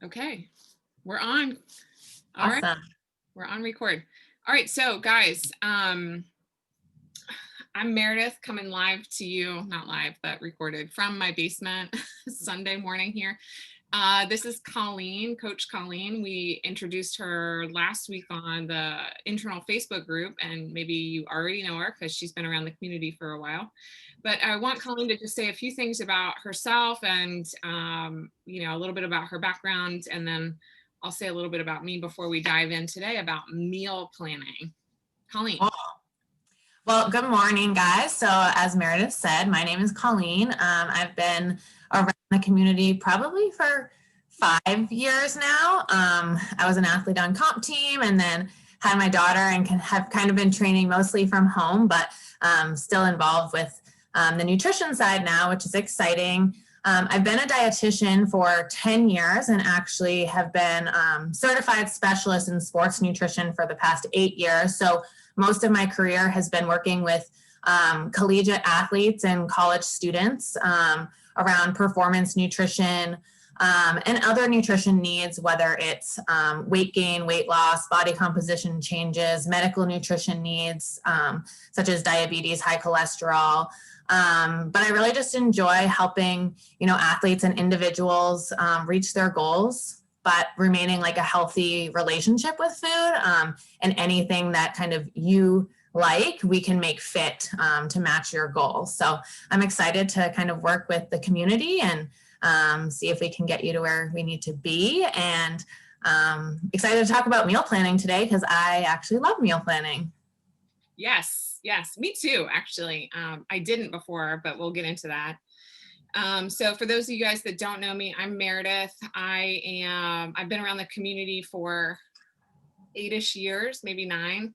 Okay, we're on. All right, Awesome. we're on record. All right, so guys, I'm Meredith coming live to you, not live, but recorded from my basement Sunday morning here. This is Colleen, Coach Colleen. We introduced her last week on the internal Facebook group, and maybe you already know her because she's been around the community for a while. But I want Colleen to just say a few things about herself and, a little bit about her background, and then I'll say a little bit about me before we dive in today about meal planning. Colleen. Cool. Well, good morning, guys. So as Meredith said, my name is Colleen. I've been around the community probably for 5 years now. I was an athlete on comp team and then had my daughter and have kind of been training mostly from home, but still involved with the nutrition side now, which is exciting. I've been a dietitian for 10 years and actually have been certified specialist in sports nutrition for the past 8 years. So most of my career has been working with collegiate athletes and college students around performance nutrition and other nutrition needs, whether it's weight gain, weight loss, body composition changes, medical nutrition needs, such as diabetes, high cholesterol. But I really just enjoy helping, athletes and individuals reach their goals, but remaining like a healthy relationship with food, and anything that kind of you like, we can make fit to match your goals. So I'm excited to kind of work with the community and see if we can get you to where we need to be. And excited to talk about meal planning today because I actually love meal planning. Yes, me too, actually. I didn't before, but we'll get into that. So for those of you guys that don't know me, I'm Meredith. I've been around the community for 8-ish years, maybe 9,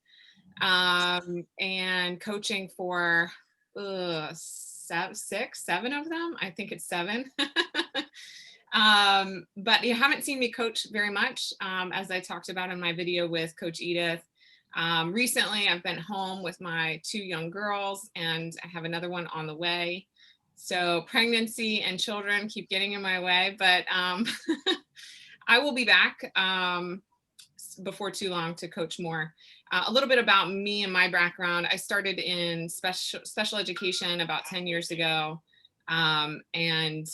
and coaching for 6, 7 of them. I think it's 7. But you haven't seen me coach very much, as I talked about in my video with Coach Edith. Recently, I've been home with my 2 young girls, and I have another one on the way. So pregnancy and children keep getting in my way, but I will be back before too long to coach more. A little bit about me and my background. I started in special education about 10 years ago, and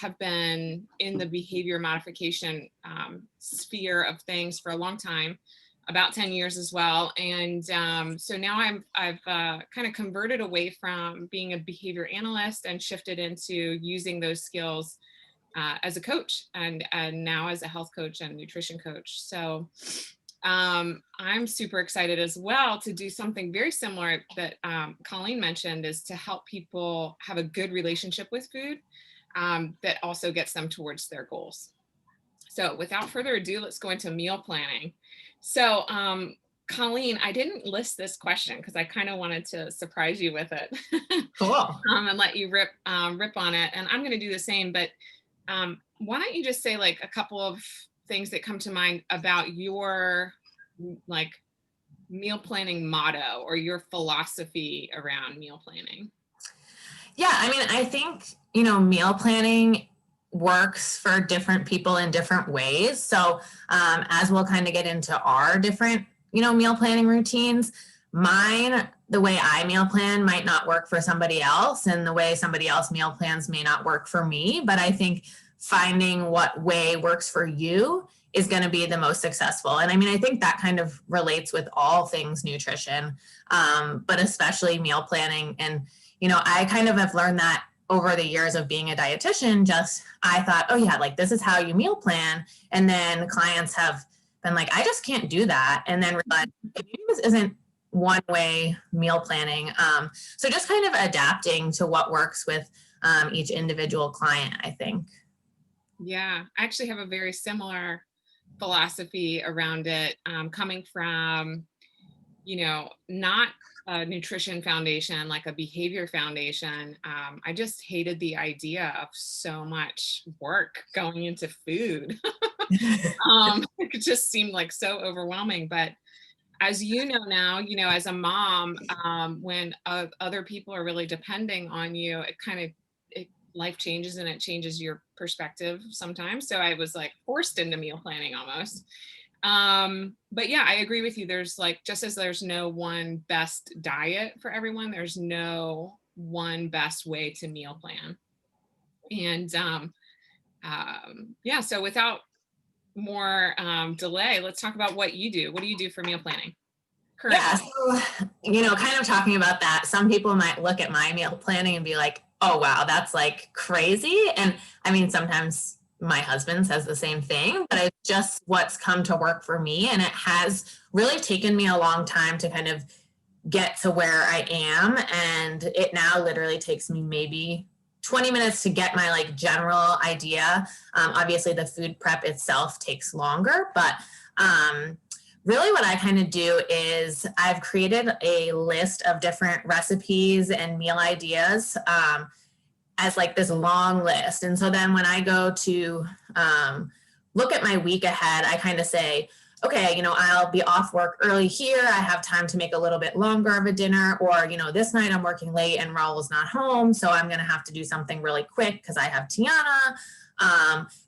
have been in the behavior modification sphere of things for a long time. About 10 years as well. And so now I've kind of converted away from being a behavior analyst and shifted into using those skills as a coach and now as a health coach and nutrition coach. So I'm super excited as well to do something very similar that Colleen mentioned, is to help people have a good relationship with food that also gets them towards their goals. So without further ado, let's go into meal planning. So, Colleen, I didn't list this question because I kind of wanted to surprise you with it. Cool. And let you rip on it. And I'm going to do the same. But why don't you just say like a couple of things that come to mind about your like meal planning motto or your philosophy around meal planning? Yeah, I mean, I think, meal planning works for different people in different ways. So as we'll kind of get into our different, meal planning routines, mine, the way I meal plan might not work for somebody else, and the way somebody else meal plans may not work for me. But I think finding what way works for you is going to be the most successful. And I mean, I think that kind of relates with all things nutrition, but especially meal planning. And, I kind of have learned that over the years of being a dietitian. Just I thought, oh yeah, like this is how you meal plan. And then clients have been like, I just can't do that. And then realized maybe this isn't one way meal planning. So just kind of adapting to what works with each individual client, I think. Yeah, I actually have a very similar philosophy around it, coming from, not a nutrition foundation, like a behavior foundation. I just hated the idea of so much work going into food. It just seemed like so overwhelming. But as you know now, as a mom, when other people are really depending on you, it life changes and it changes your perspective sometimes. So I was like forced into meal planning almost. But yeah, I agree with you. There's like, just as there's no one best diet for everyone, there's no one best way to meal plan. And yeah, so without more delay, let's talk about what you do. What do you do for meal planning currently? Yeah, so, kind of talking about that, some people might look at my meal planning and be like, oh, wow, that's like crazy. And I mean, sometimes my husband says the same thing, but it's just what's come to work for me. And it has really taken me a long time to kind of get to where I am. And it now literally takes me maybe 20 minutes to get my like general idea. Obviously, the food prep itself takes longer, but really what I kind of do is I've created a list of different recipes and meal ideas as like this long list. And so then when I go to look at my week ahead, I kind of say, okay, I'll be off work early here. I have time to make a little bit longer of a dinner, or, this night I'm working late and Raul's not home. So I'm going to have to do something really quick because I have Tiana.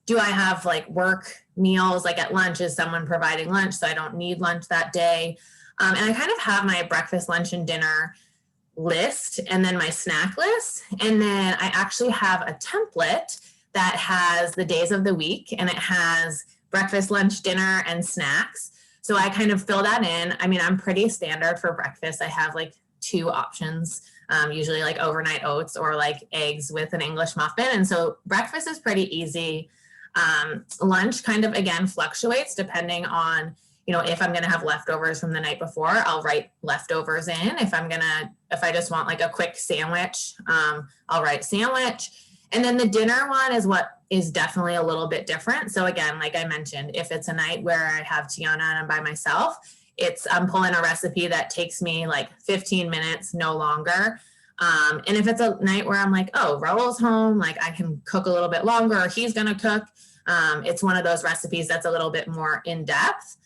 Do I have like work meals, like at lunch? Is someone providing lunch so I don't need lunch that day? And I kind of have my breakfast, lunch, and dinner list and then my snack list. And then I actually have a template that has the days of the week and it has breakfast, lunch, dinner, and snacks. So I kind of fill that in. I mean, I'm pretty standard for breakfast. I have like 2 options, usually like overnight oats or like eggs with an English muffin. And so breakfast is pretty easy. Lunch kind of, again, fluctuates depending on, if I'm going to have leftovers from the night before, I'll write leftovers in. If I just want like a quick sandwich, I'll write sandwich. And then the dinner one is what is definitely a little bit different. So again, like I mentioned, if it's a night where I have Tiana and I'm by myself, I'm pulling a recipe that takes me like 15 minutes, no longer. And if it's a night where I'm like, oh, Raul's home, like I can cook a little bit longer, or he's going to cook. It's one of those recipes that's a little bit more in depth.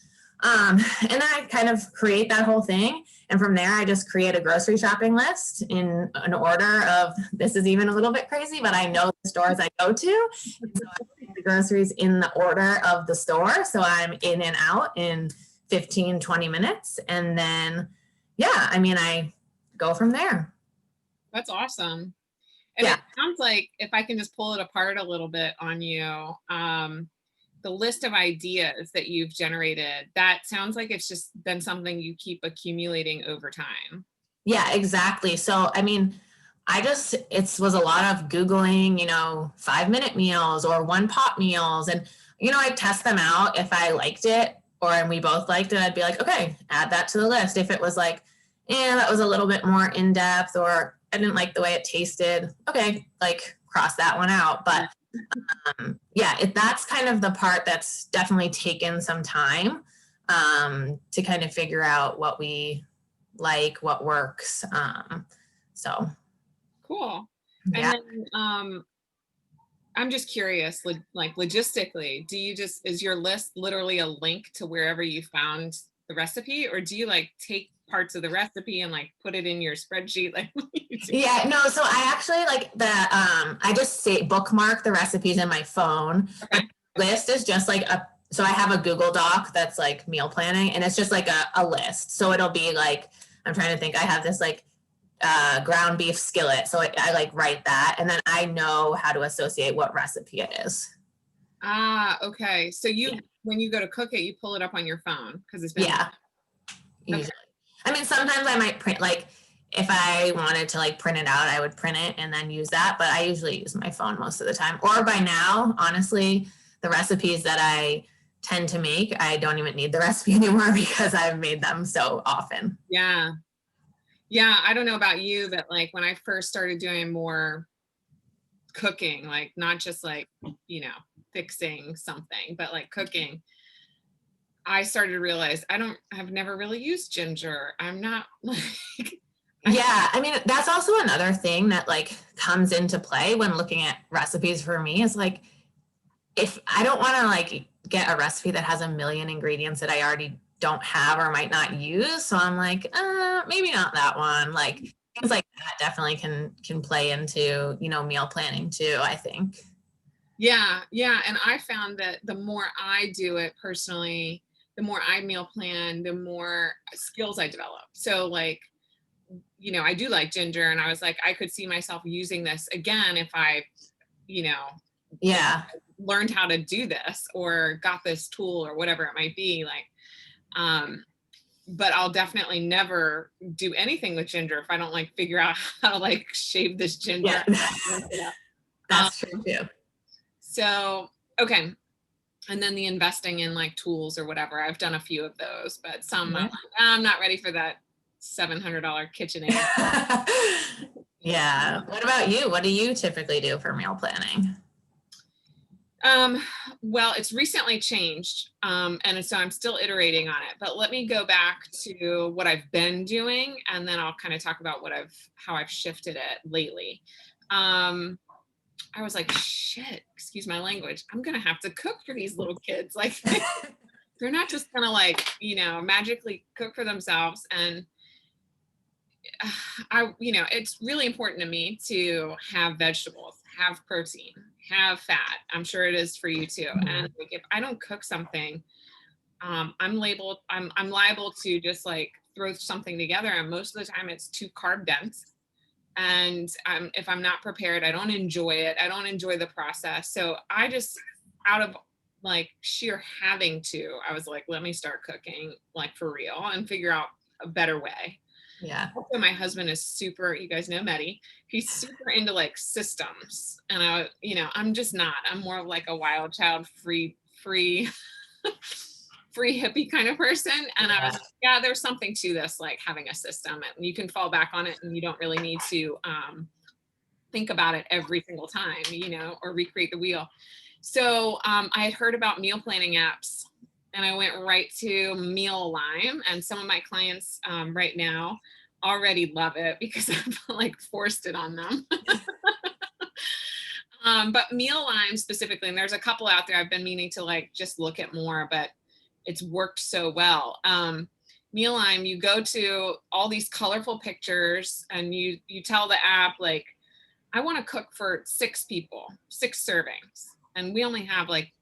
And then I kind of create that whole thing. And from there, I just create a grocery shopping list in an order of, this is even a little bit crazy, but I know the stores I go to. And so I put the groceries in the order of the store. So I'm in and out in 15, 20 minutes. And then, yeah, I mean, I go from there. That's awesome. And Yeah. it sounds like, if I can just pull it apart a little bit on you, the list of ideas that you've generated, that sounds like it's just been something you keep accumulating over time. Yeah, exactly. So, I mean, it was a lot of Googling, 5-minute meals or 1-pot meals. And, I test them out. If I liked it and we both liked it, I'd be like, okay, add that to the list. If it was like, that was a little bit more in depth, or I didn't like the way it tasted, okay, like cross that one out. But yeah, that's kind of the part that's definitely taken some time to kind of figure out what we like, what works. So Cool. yeah. And then I'm just curious, like logistically, is your list literally a link to wherever you found the recipe, or do you like take parts of the recipe and like put it in your spreadsheet? Like, what do you do? Yeah, no, so I actually like I just say bookmark the recipes in my phone. Okay. The list is just like so I have a Google Doc that's like meal planning, and it's just like a list. So it'll be like, I'm trying to think, I have this like ground beef skillet. So I like write that, and then I know how to associate what recipe it is. Ah, okay. So when you go to cook it, you pull it up on your phone because it's been. Yeah, Okay. usually. I mean, sometimes I might print, like if I wanted to like print it out, I would print it and then use that. But I usually use my phone most of the time. Or by now, honestly, the recipes that I tend to make, I don't even need the recipe anymore because I've made them so often. Yeah. Yeah. I don't know about you, but like when I first started doing more cooking, like not just like, fixing something, but like cooking, I started to realize I've never really used ginger. I'm not like. Yeah, I mean, that's also another thing that like comes into play when looking at recipes for me, is like, if I don't want to like get a recipe that has a million ingredients that I already don't have or might not use. So I'm like, maybe not that one. Like, things like that definitely can play into, meal planning too, I think. Yeah, yeah. And I found that the more I do it personally, the more I meal plan, the more skills I develop. So like, I do like ginger, and I was like, I could see myself using this again if you know, if Yeah. I learned how to do this or got this tool or whatever it might be. Like, but I'll definitely never do anything with ginger if I don't like figure out how to like shave this ginger. Yeah. Um, That's true too. so, okay. And then the investing in like tools or whatever, I've done a few of those, but some I'm Yeah. like, I'm not ready for that $700 KitchenAid. Yeah. What about you? What do you typically do for meal planning? Um, well, it's recently changed, and so I'm still iterating on it. But let me go back to what I've been doing, and then I'll kind of talk about how I've shifted it lately. Um, I was like, shit, excuse my language. I'm gonna have to cook for these little kids. Like, they're not just gonna like, magically cook for themselves. And it's really important to me to have vegetables, have protein, have fat. I'm sure it is for you too. And like, if I don't cook something, I'm liable to just like throw something together. And most of the time it's too carb dense. And if I'm not prepared, I don't enjoy it. I don't enjoy the process. So I just, out of like sheer having to, I was like, let me start cooking like for real and figure out a better way. Yeah. Also, my husband is super, you guys know Medi, he's super into like systems. And I'm just not. I'm more of like a wild child, free hippie kind of person. And I was like, yeah, there's something to this, like having a system, and you can fall back on it and you don't really need to think about it every single time, or recreate the wheel. So I had heard about meal planning apps, and I went right to Meal Lime, and some of my clients right now already love it because I've like forced it on them. But Meal Lime specifically, and there's a couple out there I've been meaning to like just look at more, but it's worked so well. Meal Lime, you go to all these colorful pictures, and you tell the app like, I want to cook for 6 people, 6 servings. And we only have like,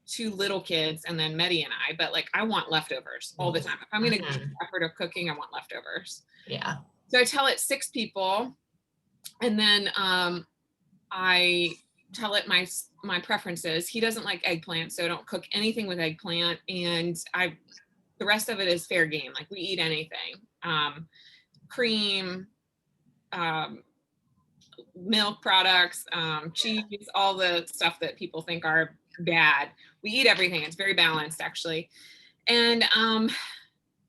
2 little kids and then Medi and I, but like I want leftovers all the time. If I'm going to go through the effort of cooking, I want leftovers. Yeah. So I tell it 6 people, and then I tell it my preferences. He doesn't like eggplant, so I don't cook anything with eggplant. And the rest of it is fair game. Like we eat anything. Cream, milk products, cheese, all the stuff that people think are bad. We eat everything. It's very balanced, actually. And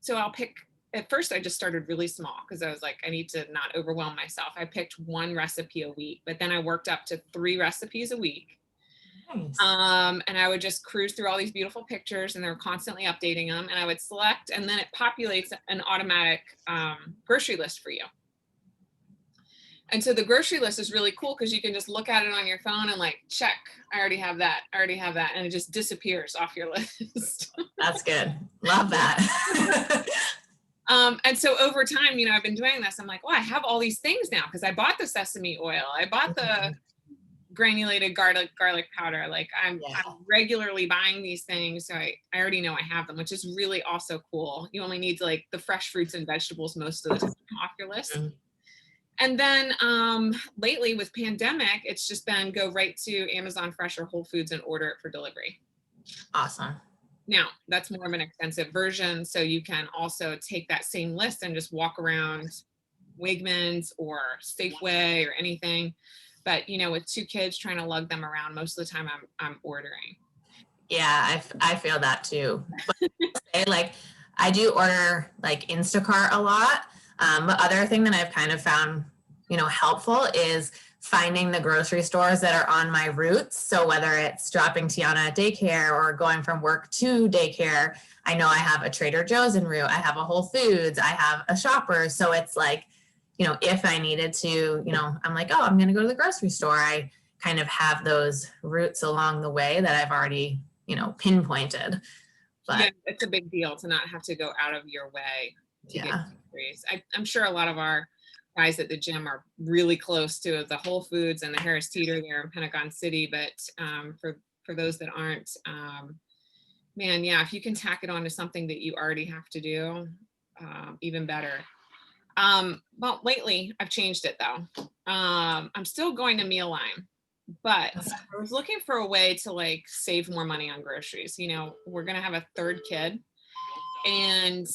so I'll pick, at first I just started really small because I was like, I need to not overwhelm myself. I picked 1 recipe a week, but then I worked up to 3 recipes a week. Nice. And I would just cruise through all these beautiful pictures, and they're constantly updating them. And I would select, and then it populates an automatic grocery list for you. And so the grocery list is really cool because you can just look at it on your phone and like, check, I already have that. And it just disappears off your list. That's good. Love that. And so over time, I've been doing this. I'm like, well, I have all these things now because I bought the sesame oil. I bought the granulated garlic powder. Like I'm regularly buying these things. So I already know I have them, which is really also cool. You only need like the fresh fruits and vegetables most of the time off your list. And then lately with pandemic, it's just been go right to Amazon Fresh or Whole Foods and order it for delivery. Awesome. Now, that's more of an expensive version. So you can also take that same list and just walk around Wegmans or Safeway or anything. But, with 2 kids trying to lug them around, most of the time I'm ordering. Yeah, I feel that too. But like I do order like Instacart a lot. The other thing that I've kind of found, helpful is finding the grocery stores that are on my routes. So whether it's dropping Tiana at daycare or going from work to daycare, I know I have a Trader Joe's en route. I have a Whole Foods. I have a Shoppers. So it's like, if I needed to, I'm like, oh, I'm going to go to the grocery store. I kind of have those routes along the way that I've already, pinpointed. But yeah, it's a big deal to not have to go out of your way. to get Yeah. groceries. I'm sure a lot of our guys at the gym are really close to the Whole Foods and the Harris Teeter there in Pentagon City, but for those that aren't, man, yeah, if you can tack it on to something that you already have to do, even better. Well, lately I've changed it though. I'm still going to meal line, but I was looking for a way to like save more money on groceries. You know, we're gonna have a third kid, and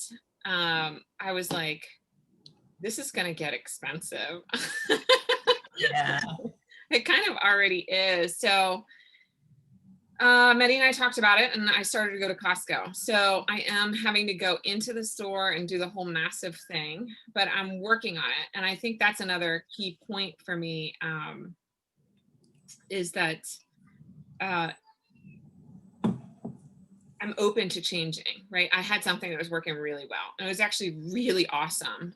I was like, this is gonna get expensive. Yeah. It kind of already is. So Meddy and I talked about it, and I started to go to Costco. So I am having to go into the store and do the whole massive thing, but I'm working on it. And I think that's another key point for me, is that I'm open to changing, right? I had something that was working really well. And it was actually really awesome.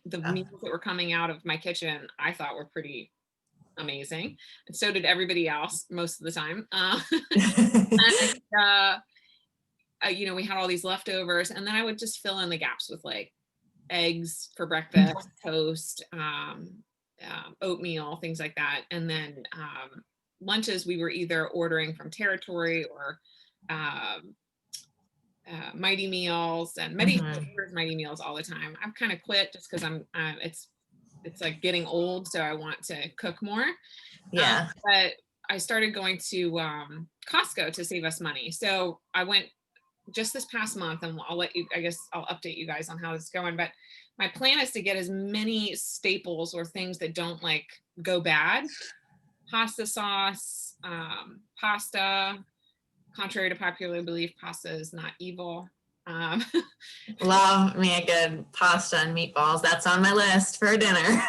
The meals that were coming out of my kitchen, I thought were pretty amazing. And so did everybody else most of the time. And, you know, we had all these leftovers, and then I would just fill in the gaps with like eggs for breakfast, toast, oatmeal, things like that. And then lunches, we were either ordering from Territory or Mighty Meals, and Meredyth orders Mighty Meals all the time. I've kind of quit just because I'm it's like getting old, so I want to cook more. Yeah. But I started going to Costco to save us money. So I went just this past month, and I'll let you, I guess I'll update you guys on how it's going. But my plan is to get as many staples or things that don't like go bad. Pasta sauce, pasta. Contrary to popular belief, pasta is not evil. Love me a good pasta and meatballs. That's on my list for dinner.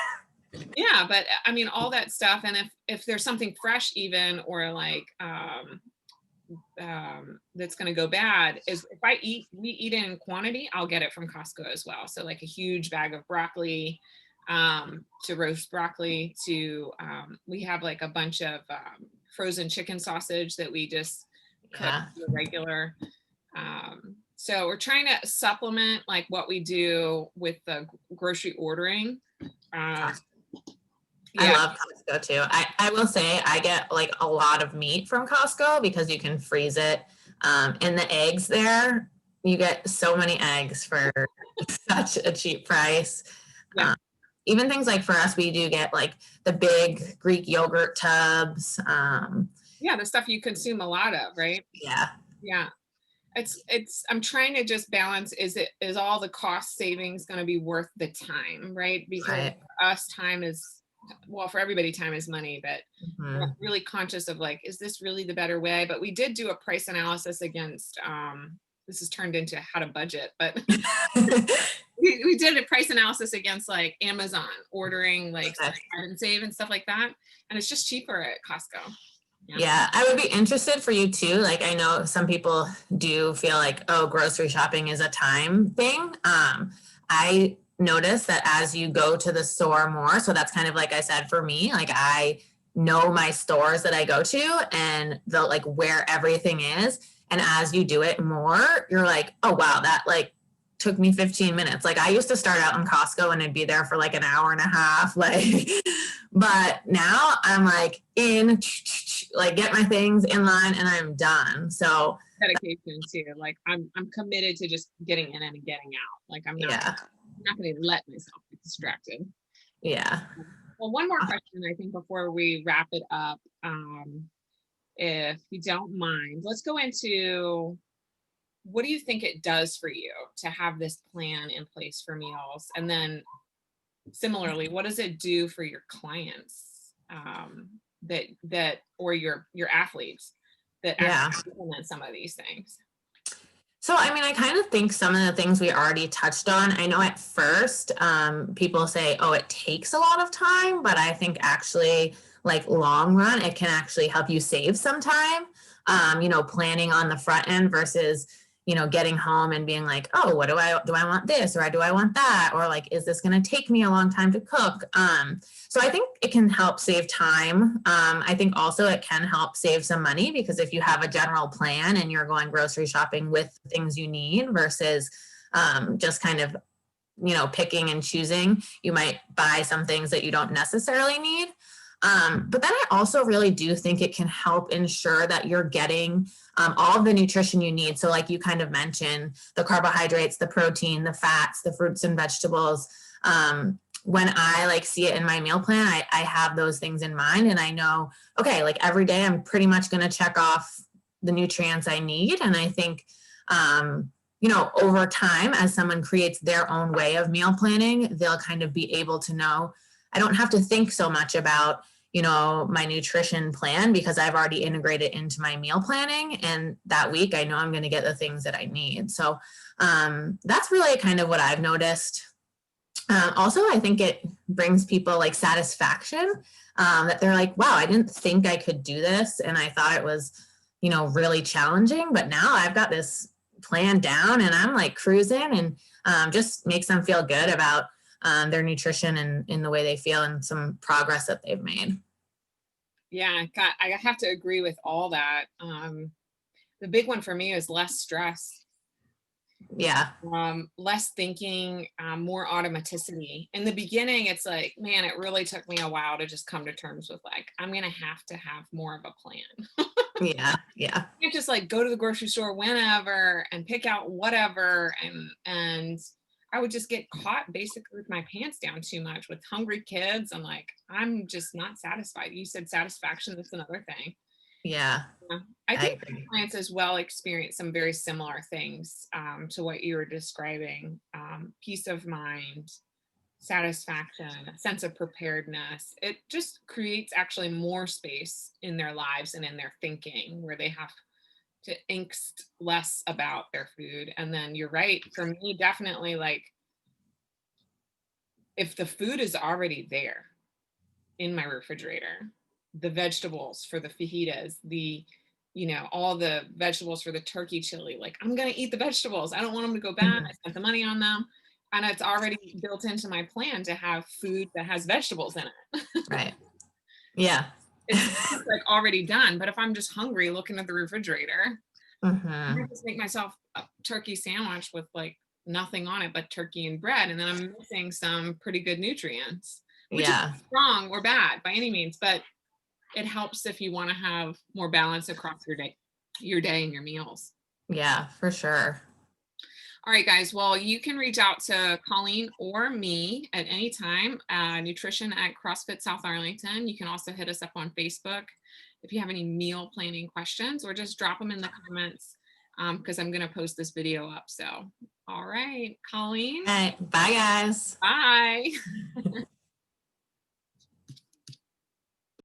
Yeah, but I mean, all that stuff. And if there's something fresh even, or like, that's going to go bad, is if we eat in quantity, I'll get it from Costco as well. So like a huge bag of broccoli, to roast broccoli, to, we have like a bunch of, frozen chicken sausage that we just cook regular. So we're trying to supplement like what we do with the grocery ordering. I love Costco too. I will say I get like a lot of meat from Costco because you can freeze it. And the eggs there, you get so many eggs for such a cheap price. Yeah. Even things like for us, we do get like the big Greek yogurt tubs. Yeah, the stuff you consume a lot of, right? Yeah. Yeah. I'm trying to just balance, is all the cost savings going to be worth the time, right? Because for us, time is, well, for everybody, time is money, but we're really conscious of like, is this really the better way? But we did do a price analysis against, this has turned into how to budget, but we did a price analysis against like Amazon, ordering like and save and stuff like that. And it's just cheaper at Costco. Yeah, I would be interested for you too. Like, I know some people do feel like, oh, grocery shopping is a time thing. I notice that as you go to the store more, so that's kind of like I said, for me, like I know my stores that I go to and the like where everything is. And as you do it more, you're like, oh, wow, that like took me 15 minutes. Like I used to start out in Costco and I'd be there for like an hour and a half. Like, but now I'm like like get my things in line and I'm done. So dedication too. Like I'm committed to just getting in and getting out. Like I'm not going to let myself get distracted. Yeah. Well, one more question, I think, before we wrap it up. If you don't mind, let's go into, what do you think it does for you to have this plan in place for meals? And then similarly, what does it do for your clients, that or your athletes that actually implement some of these things? So, I mean, I kind of think some of the things we already touched on, I know at first people say, oh, it takes a lot of time, but I think actually like long run, it can actually help you save some time, you know, planning on the front end versus, you know, getting home and being like, oh, what do I want this, or do I want that? Or like, is this going to take me a long time to cook? So I think it can help save time. I think also it can help save some money, because if you have a general plan and you're going grocery shopping with things you need versus just kind of picking and choosing. You might buy some things that you don't necessarily need. But then I also really do think it can help ensure that you're getting all of the nutrition you need. So like you kind of mentioned, the carbohydrates, the protein, the fats, the fruits and vegetables. When I like see it in my meal plan, I have those things in mind, and I know, okay, like every day I'm pretty much going to check off the nutrients I need. And I think, over time, as someone creates their own way of meal planning, they'll kind of be able to know, I don't have to think so much about, my nutrition plan, because I've already integrated into my meal planning. And that week, I know I'm going to get the things that I need. So that's really kind of what I've noticed. Also, I think it brings people like satisfaction, that they're like, wow, I didn't think I could do this. And I thought it was, really challenging, but now I've got this plan down and I'm like cruising, and just makes them feel good about their nutrition and in the way they feel and some progress that they've made. Yeah, I have to agree with all that. The big one for me is less stress. Yeah. Less thinking, more automaticity. In the beginning, it's like, man, it really took me a while to just come to terms with like, I'm going to have more of a plan. Yeah. Yeah. You can't just like go to the grocery store whenever and pick out whatever. And I would just get caught basically with my pants down too much with hungry kids. I'm like, I'm just not satisfied. You said satisfaction. That's another thing. Yeah. Yeah. I I think agree. clients as well experience some very similar things to what you were describing. Peace of mind, satisfaction, a sense of preparedness. It just creates actually more space in their lives and in their thinking, where they have to angst less about their food. And then you're right, for me, definitely, like, if the food is already there in my refrigerator, the vegetables for the fajitas, all the vegetables for the turkey chili, like, I'm going to eat the vegetables. I don't want them to go bad. Mhm. I spent the money on them. And it's already built into my plan to have food that has vegetables in it. Right. Yeah. It's like already done. But if I'm just hungry looking at the refrigerator, I Hmm. might just make myself a turkey sandwich with like nothing on it but turkey and bread. And then I'm missing some pretty good nutrients, which is Yeah. wrong or bad by any means, but it helps if you want to have more balance across your day and your meals. Yeah, for sure. All right, guys. Well, you can reach out to Colleen or me at any time, nutrition at CrossFit South Arlington. You can also hit us up on Facebook if you have any meal planning questions, or just drop them in the comments, because I'm going to post this video up. So, all right, Colleen, All right. Bye, guys. bye.